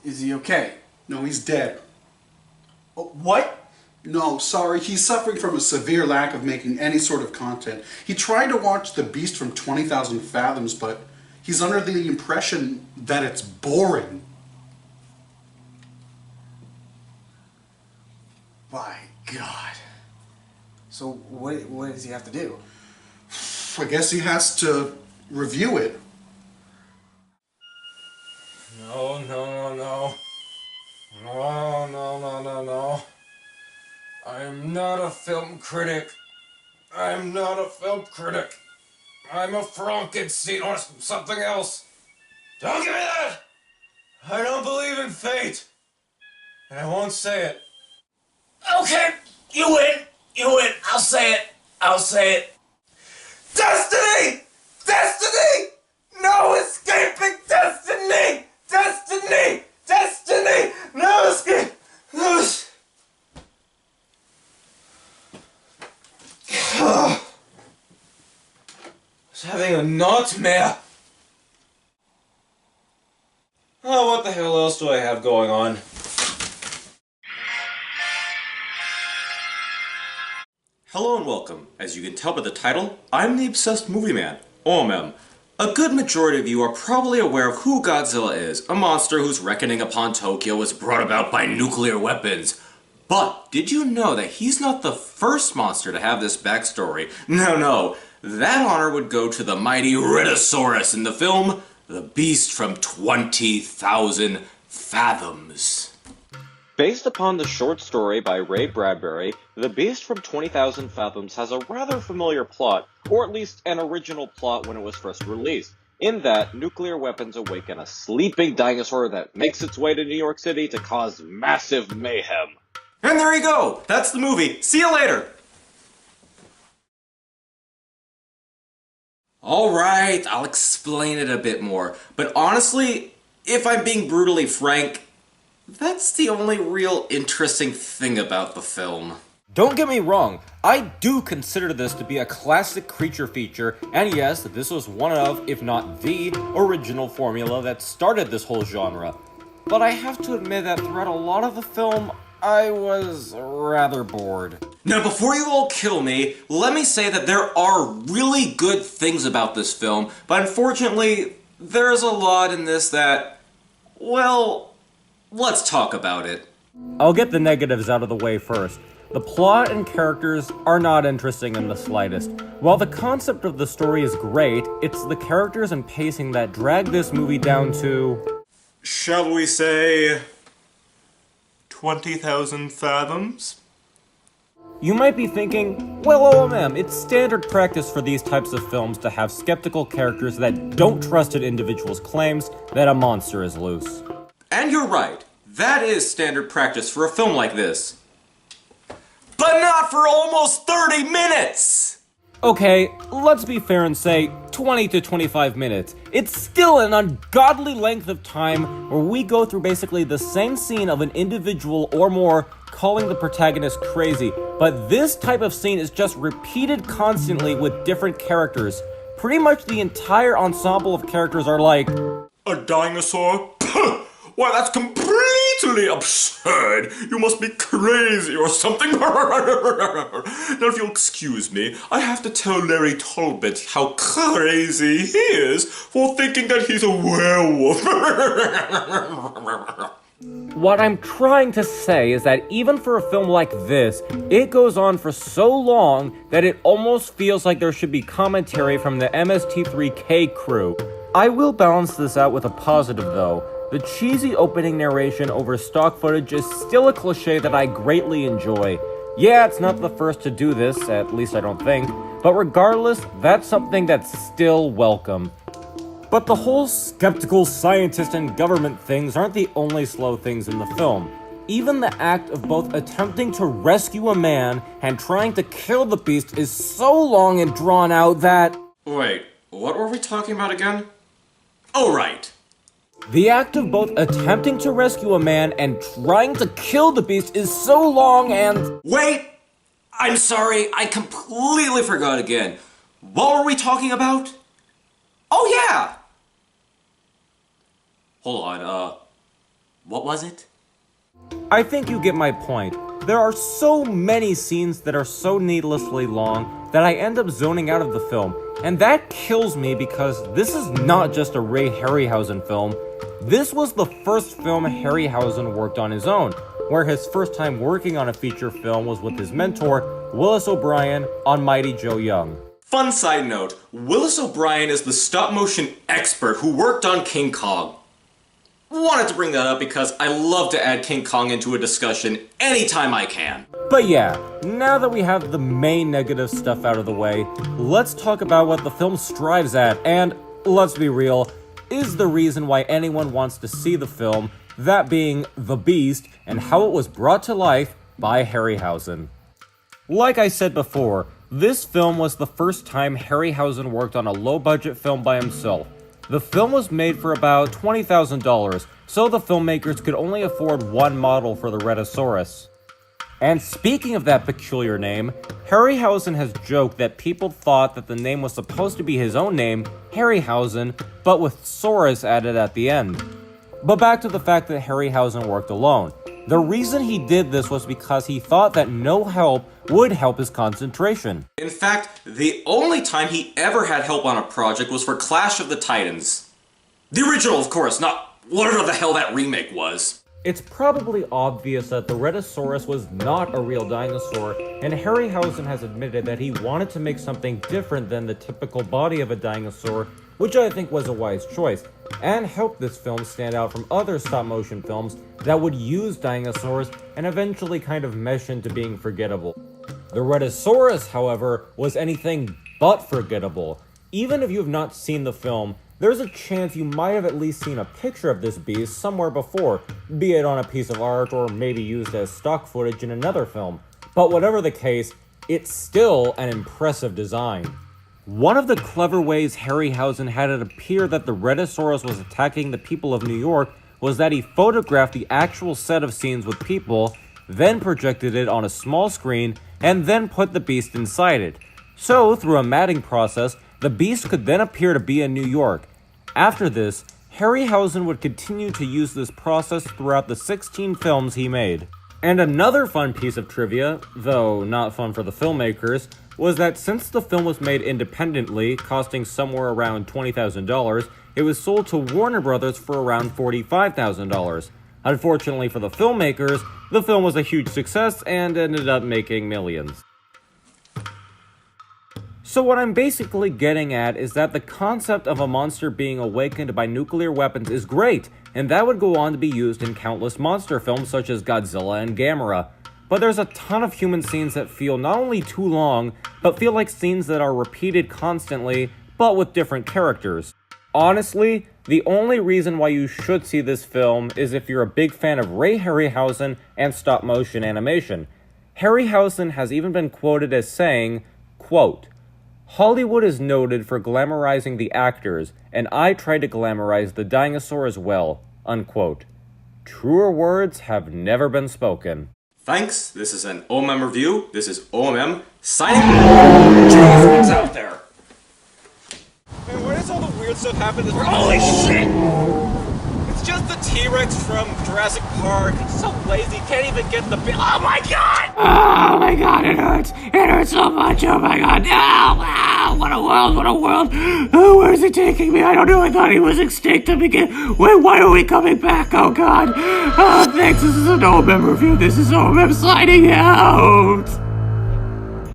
Is he okay? No, he's dead. Oh, what? No, sorry, he's suffering from a severe lack of making any sort of content. He tried to watch The Beast from 20,000 Fathoms, but he's under the impression that it's boring. My God. So what does he have to do? I guess he has to review it. No. No. I'm not a film critic. I'm a Frankenstein or something else. Don't give me that! I don't believe in fate. And I won't say it. Okay, you win. I'll say it. Destiny! No escaping destiny! No escape! I was having a nightmare. Oh, what the hell else do I have going on? Hello and welcome. As you can tell by the title, I'm the Obsessed Movie Man, O.M.M. A good majority of you are probably aware of who Godzilla is, a monster whose reckoning upon Tokyo was brought about by nuclear weapons. But did you know that he's not the first monster to have this backstory? No, that honor would go to the mighty Rhinosaurus in the film The Beast from 20,000 Fathoms. Based upon the short story by Ray Bradbury, The Beast from 20,000 Fathoms has a rather familiar plot, or at least an original plot when it was first released, in that nuclear weapons awaken a sleeping dinosaur that makes its way to New York City to cause massive mayhem. And there you go! That's the movie! See you later! Alright, I'll explain it a bit more, but honestly, if I'm being brutally frank, that's the only real interesting thing about the film. Don't get me wrong, I do consider this to be a classic creature feature, and yes, this was one of, if not the, original formula that started this whole genre. But I have to admit that throughout a lot of the film, I was rather bored. Now before you all kill me, let me say that there are really good things about this film, but unfortunately, there's a lot in this that, well, let's talk about it. I'll get the negatives out of the way first. The plot and characters are not interesting in the slightest. While the concept of the story is great, it's the characters and pacing that drag this movie down to... Shall we say... 20,000 Fathoms? You might be thinking, well, O.M.M, it's standard practice for these types of films to have skeptical characters that don't trust an individual's claims that a monster is loose. And you're right. That is standard practice for a film like this. But not for almost 30 minutes! Okay, let's be fair and say 20 to 25 minutes. It's still an ungodly length of time where we go through basically the same scene of an individual or more calling the protagonist crazy, but this type of scene is just repeated constantly with different characters. Pretty much the entire ensemble of characters are like, a dinosaur? Why, that's completely absurd! You must be crazy or something! Now, if you'll excuse me, I have to tell Larry Talbot how crazy he is for thinking that he's a werewolf. What I'm trying to say is that even for a film like this, it goes on for so long that it almost feels like there should be commentary from the MST3K crew. I will balance this out with a positive though. The cheesy opening narration over stock footage is still a cliche that I greatly enjoy. Yeah, it's not the first to do this, at least I don't think, but regardless, that's something that's still welcome. But the whole skeptical scientist and government things aren't the only slow things in the film. Even the act of both attempting to rescue a man and trying to kill the beast is so long and drawn out that... Wait, what were we talking about again? Oh, right. The act of both attempting to rescue a man and trying to kill the beast is so long and... Wait! I'm sorry, I completely forgot again. What were we talking about? Oh yeah! Hold on, What was it? I think you get my point. There are so many scenes that are so needlessly long that I end up zoning out of the film, and that kills me because this is not just a Ray Harryhausen film. This was the first film Harryhausen worked on his own, where his first time working on a feature film was with his mentor, Willis O'Brien, on Mighty Joe Young. Fun side note, Willis O'Brien is the stop-motion expert who worked on King Kong. Wanted to bring that up because I love to add King Kong into a discussion anytime I can. But yeah, now that we have the main negative stuff out of the way, let's talk about what the film strives at, and let's be real, is the reason why anyone wants to see the film, that being The Beast and how it was brought to life by Harryhausen. Like I said before, this film was the first time Harryhausen worked on a low-budget film by himself. The film was made for about $20,000, so the filmmakers could only afford one model for the Rhedosaurus. And speaking of that peculiar name, Harryhausen has joked that people thought that the name was supposed to be his own name, Harryhausen, but with Saurus added at the end. But back to the fact that Harryhausen worked alone. The reason he did this was because he thought that no help would help his concentration. In fact, the only time he ever had help on a project was for Clash of the Titans. The original, of course, not whatever the hell that remake was. It's probably obvious that the Rhedosaurus was not a real dinosaur, and Harryhausen has admitted that he wanted to make something different than the typical body of a dinosaur, which I think was a wise choice, and helped this film stand out from other stop-motion films that would use dinosaurs and eventually kind of mesh into being forgettable. The Rhedosaurus, however, was anything but forgettable. Even if you have not seen the film, there's a chance you might have at least seen a picture of this beast somewhere before, be it on a piece of art or maybe used as stock footage in another film. But whatever the case, it's still an impressive design. One of the clever ways Harryhausen had it appear that the Rhedosaurus was attacking the people of New York was that he photographed the actual set of scenes with people, then projected it on a small screen, and then put the beast inside it. So, through a matting process, the beast could then appear to be in New York. After this, Harryhausen would continue to use this process throughout the 16 films he made. And another fun piece of trivia, though not fun for the filmmakers, was that since the film was made independently, costing somewhere around $20,000, it was sold to Warner Brothers for around $45,000. Unfortunately for the filmmakers, the film was a huge success and ended up making millions. So what I'm basically getting at is that the concept of a monster being awakened by nuclear weapons is great, and that would go on to be used in countless monster films such as Godzilla and Gamera. But there's a ton of human scenes that feel not only too long, but feel like scenes that are repeated constantly, but with different characters. Honestly, the only reason why you should see this film is if you're a big fan of Ray Harryhausen and stop-motion animation. Harryhausen has even been quoted as saying, quote, "Hollywood is noted for glamorizing the actors, and I try to glamorize the dinosaur as well," unquote. Truer words have never been spoken. Thanks, this is an O.M.M review. This is O.M.M signing off. Jeez, what's out there? Man, where does all the weird stuff happen? Holy shit! It's just the T-Rex from Jurassic Park. It's so lazy, can't even get the oh my god! Oh my god, it hurts! It hurts so much, oh my god! Ow! What a world, what a world! Oh, where's he taking me? I don't know, I thought he was extinct to begin. Wait, why are we coming back? Oh god! Oh, thanks, this is an O.M.M review. This is O.M.M signing out!